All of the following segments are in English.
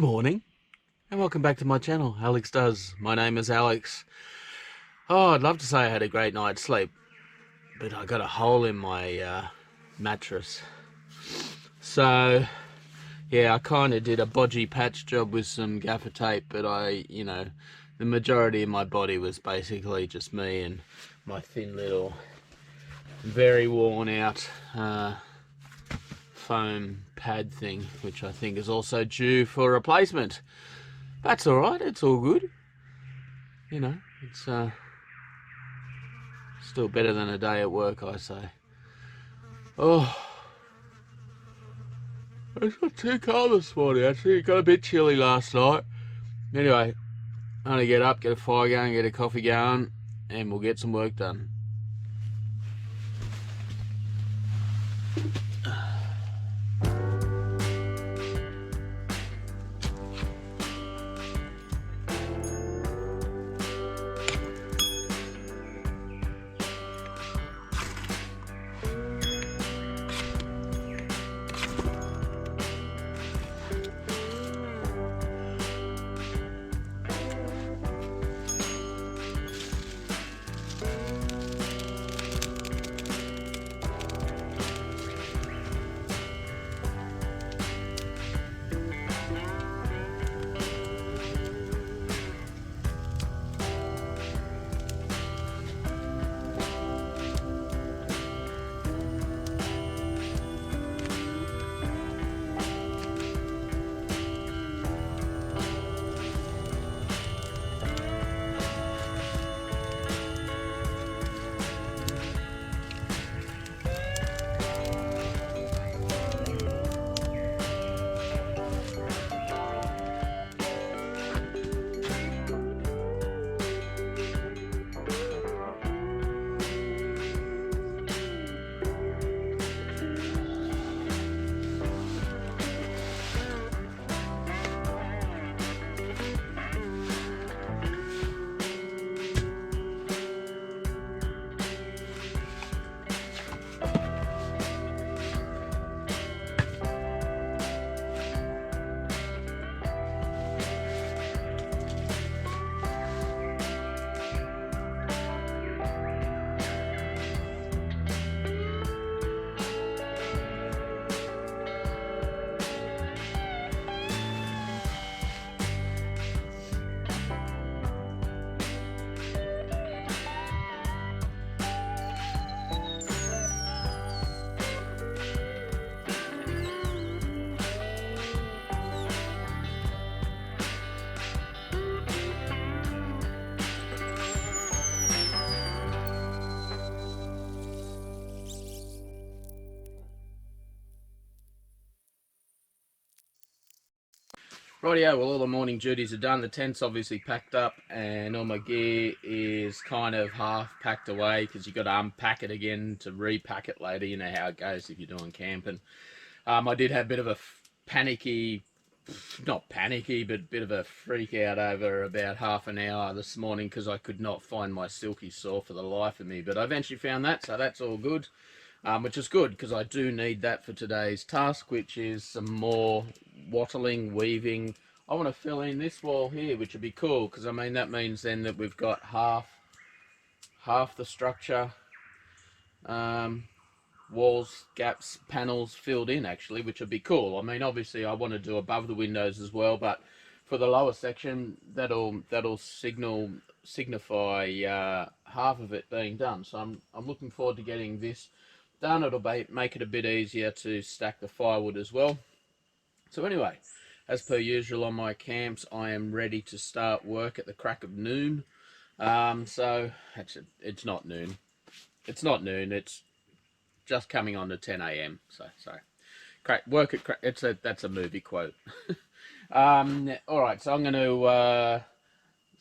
Good morning, and welcome back to my channel, Alex Does. My name is Alex. Oh, I'd love to say I had a great night's sleep, but I got a hole in my mattress. So, yeah, I kind of did a bodgy patch job with some gaffer tape, but the majority of my body was basically just me and my thin little, very worn out foam pad thing, which I think is also due for replacement. That's alright, it's all good. It's still better than a day at work, I say. Oh, it's not too cold this morning, actually. It got a bit chilly last night. Anyway, I'm gonna get up, get a fire going, get a coffee going, and we'll get some work done. Rightio, well, all the morning duties are done. The tent's obviously packed up and all my gear is kind of half packed away because you've got to unpack it again to repack it later. You know how it goes if you're doing camping. I did have a bit of a not panicky, but a bit of a freak out over about half an hour this morning because I could not find my silky saw for the life of me. But I eventually found that, so that's all good. Which is good because I do need that for today's task, which is some more wattling, weaving. I want to fill in this wall here, which would be cool because I mean that means then that we've got half the structure, walls, gaps, panels filled in actually, which would be cool. I mean, obviously I want to do above the windows as well, but for the lower section, that'll signify half of it being done. So I'm looking forward to getting this done. It'll make it a bit easier to stack the firewood as well. So anyway, as per usual on my camps, I am ready to start work at the crack of noon. So actually, it's not noon. It's not noon. It's just coming on to 10 a.m. So sorry. Work at crack. That's a movie quote. All right. So I'm going to.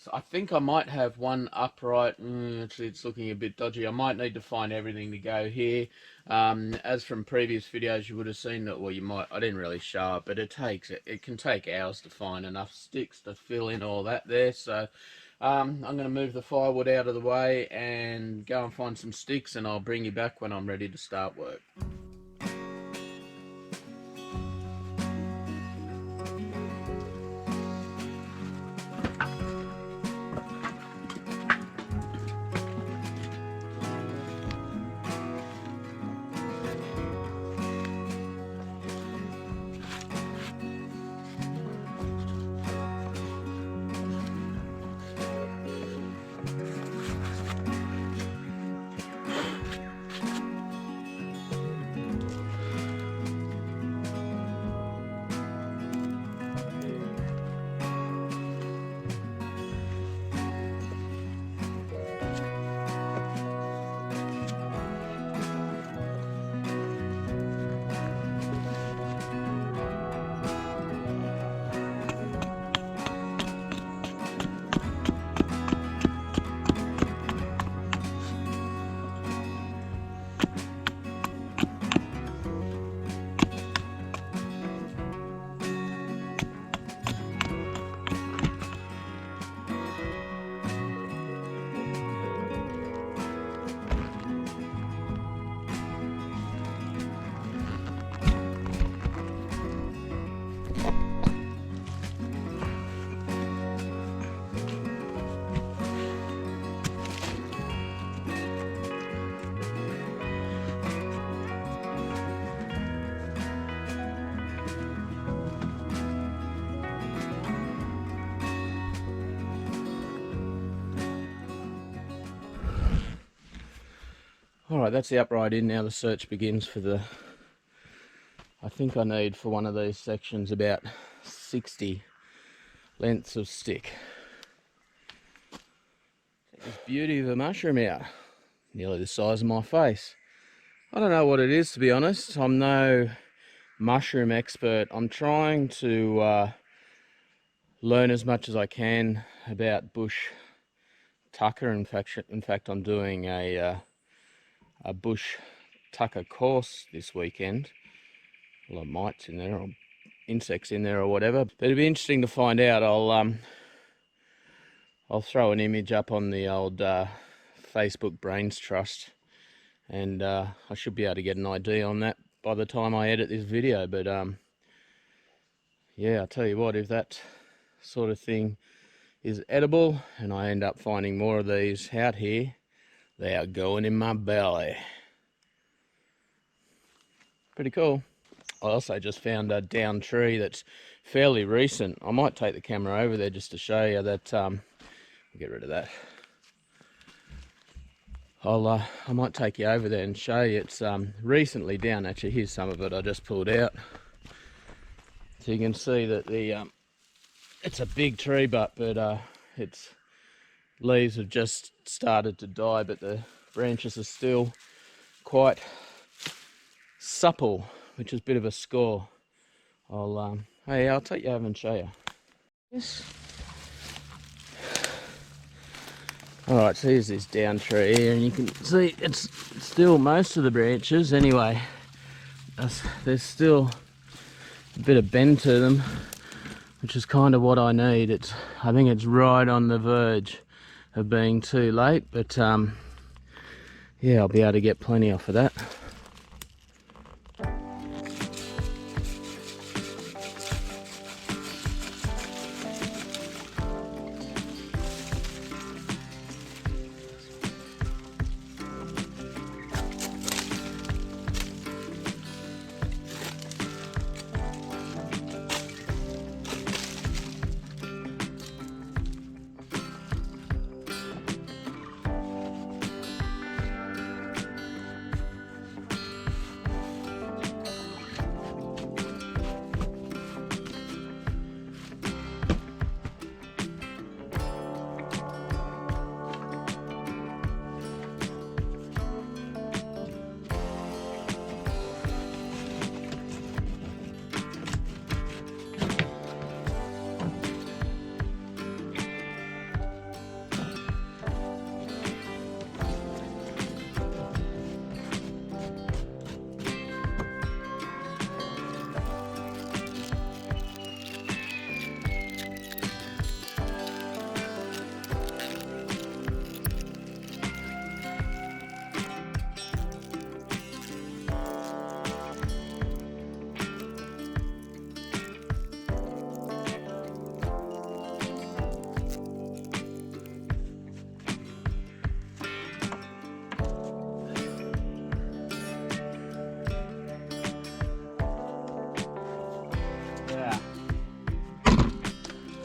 So I think I might have one upright. Actually, it's looking a bit dodgy. I might need to find everything to go here. As from previous videos, you would have seen that. Well, you might. I didn't really show it, but it can take hours to find enough sticks to fill in all that there. So I'm going to move the firewood out of the way and go and find some sticks, and I'll bring you back when I'm ready to start work. Alright, that's the upright in. Now the search begins for the... I think I need for one of these sections about 60 lengths of stick. Check this beauty of a mushroom out. Nearly the size of my face. I don't know what it is, to be honest. I'm no mushroom expert. I'm trying to learn as much as I can about bush tucker. In fact, I'm doing a bush tucker course this weekend. A lot of mites in there, or insects in there, or whatever. But it'd be interesting to find out. I'll throw an image up on the old Facebook Brains Trust, and I should be able to get an idea on that by the time I edit this video. But yeah, I'll tell you what, if that sort of thing is edible and I end up finding more of these out here, they are going in my belly. Pretty cool. I also just found a down tree that's fairly recent. I might take the camera over there just to show you that. Get rid of that. I might take you over there and show you. It's recently down. Actually, here's some of it I just pulled out, so you can see that the it's a big tree, but its leaves have just started to die, but the branches are still quite supple, which is a bit of a score. I'll take you over and show you. Yes. Alright, so here's this down tree here, and you can see it's still, most of the branches anyway, there's still a bit of bend to them, which is kind of what I need. I think it's right on the verge of being too late, but yeah, I'll be able to get plenty off of that.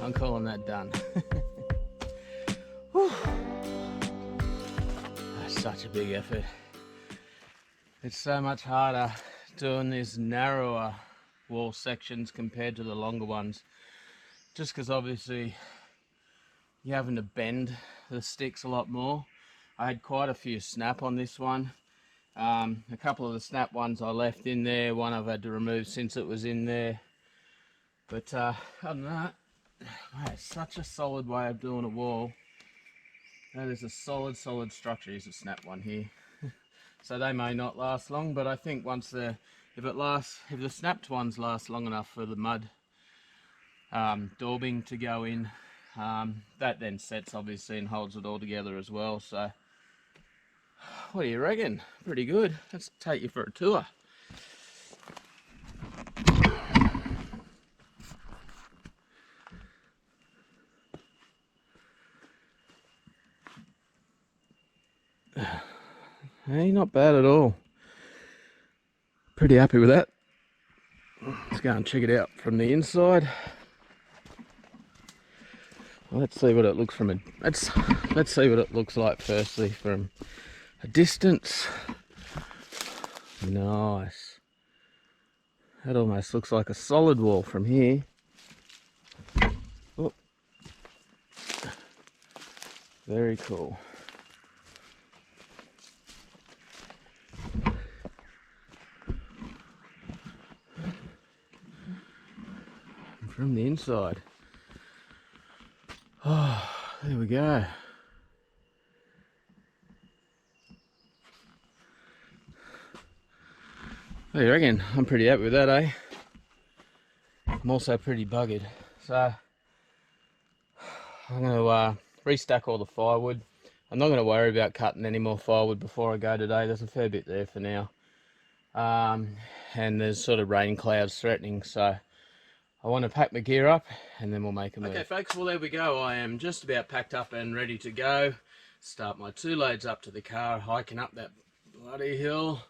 I'm calling that done. That's such a big effort. It's so much harder doing these narrower wall sections compared to the longer ones, just because obviously you're having to bend the sticks a lot more. I had quite a few snap on this one. A couple of the snap ones I left in there, one I've had to remove since it was in there. But other than that, it's such a solid way of doing a wall. That is a solid structure. Here's a snap one here. So they may not last long, but I think once if the snapped ones last long enough for the mud daubing to go in, that then sets obviously and holds it all together as well. So what do you reckon? Pretty good. Let's take you for a tour. Hey, not bad at all. Pretty happy with that. Let's go and check it out from the inside. Let's see what it looks from let's see what it looks like firstly from a distance. Nice. That almost looks like a solid wall from here. Oh. Very cool. And from the inside. Oh, there we go. What do you reckon? I'm pretty happy with that, eh? I'm also pretty buggered. So, I'm going to restack all the firewood. I'm not going to worry about cutting any more firewood before I go today. There's a fair bit there for now. And there's sort of rain clouds threatening, so I want to pack my gear up and then we'll make a move. Okay folks, well there we go. I am just about packed up and ready to go. Start my 2 loads up to the car, hiking up that bloody hill.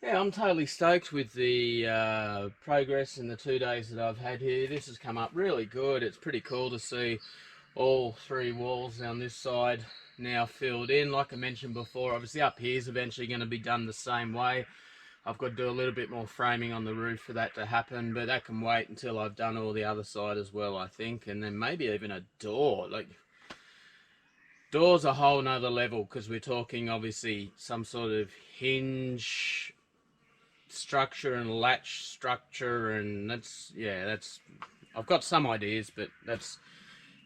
Yeah, I'm totally stoked with the progress in the 2 days that I've had here. This has come up really good. It's pretty cool to see all 3 walls on this side now filled in. Like I mentioned before, obviously up here is eventually going to be done the same way. I've got to do a little bit more framing on the roof for that to happen, but that can wait until I've done all the other side as well, I think. And then maybe even a door. Like, door's a whole nother level, because we're talking obviously some sort of hinge structure and latch structure, and that's I've got some ideas, but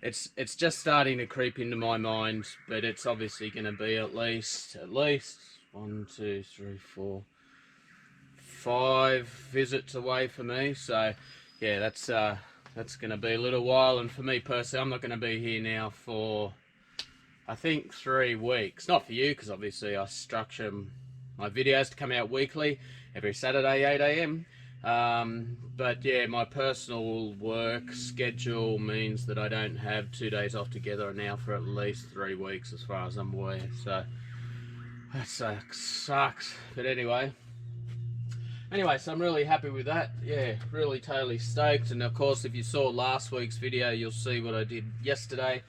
it's just starting to creep into my mind. But it's obviously going to be at least 1, 2, 3, 4, 5 visits away for me. So yeah, that's going to be a little while, and for me personally, I'm not going to be here now for I think 3 weeks. Not for you, because obviously I structure my videos to come out weekly, every Saturday 8 AM. But yeah, my personal work schedule means that I don't have 2 days off together now for at least 3 weeks, as far as I'm aware. So that sucks. But anyway, so I'm really happy with that. Yeah, really totally stoked. And of course, if you saw last week's video, you'll see what I did yesterday,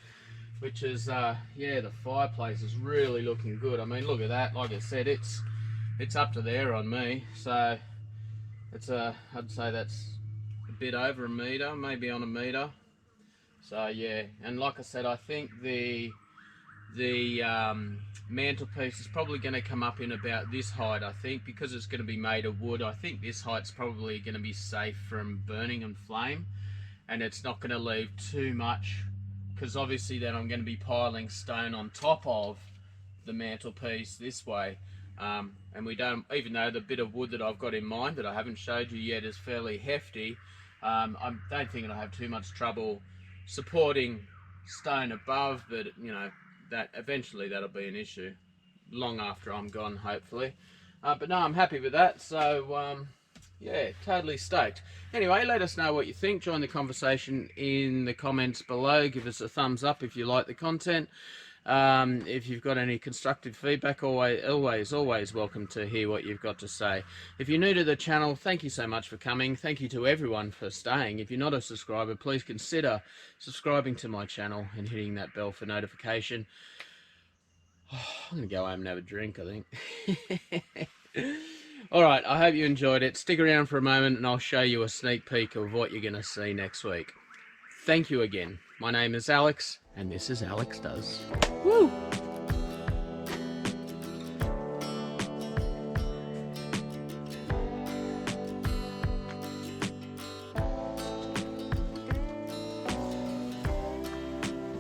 which is yeah, the fireplace is really looking good. I mean, look at that. Like I said, it's up to there on me, so it's I'd say that's a bit over a metre, maybe on a metre. So yeah, and like I said, I think the mantelpiece is probably going to come up in about this height. I think because it's going to be made of wood, I think this height's probably going to be safe from burning and flame, and it's not going to leave too much, because obviously then I'm going to be piling stone on top of the mantelpiece this way. And we don't, even though the bit of wood that I've got in mind that I haven't showed you yet is fairly hefty, I don't think I'll have too much trouble supporting stone above, but you know, that eventually that'll be an issue long after I'm gone, hopefully. But no, I'm happy with that. So yeah, totally stoked. Anyway, let us know what you think. Join the conversation in the comments below. Give us a thumbs up if you like the content. If you've got any constructive feedback, always welcome to hear what you've got to say. If you're new to the channel, thank you so much for coming. Thank you to everyone for staying. If you're not a subscriber, please consider subscribing to my channel and hitting that bell for notification. Oh, I'm gonna go home and have a drink, I think. Alright, I hope you enjoyed it. Stick around for a moment and I'll show you a sneak peek of what you're gonna see next week. Thank you again. My name is Alex, and this is Alex Does. Woo!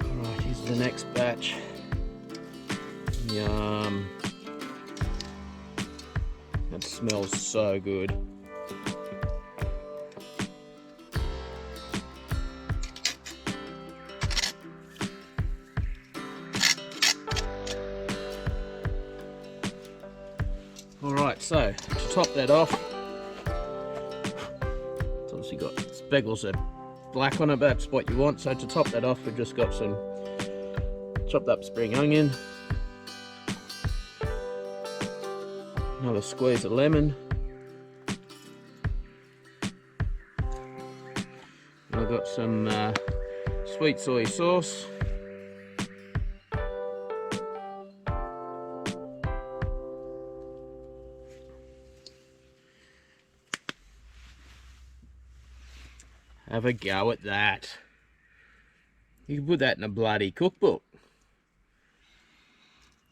Alright, here's the next batch. Yum. That smells so good. Alright, so to top that off, it's obviously got speckles of black on it, but that's what you want. So to top that off, we've just got some chopped up spring onion, another squeeze of lemon, and I've got some sweet soy sauce, Have a go at that. You can put that in a bloody cookbook.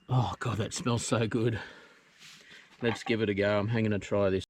Oh God, that smells so good. Let's give it a go. I'm going to try this.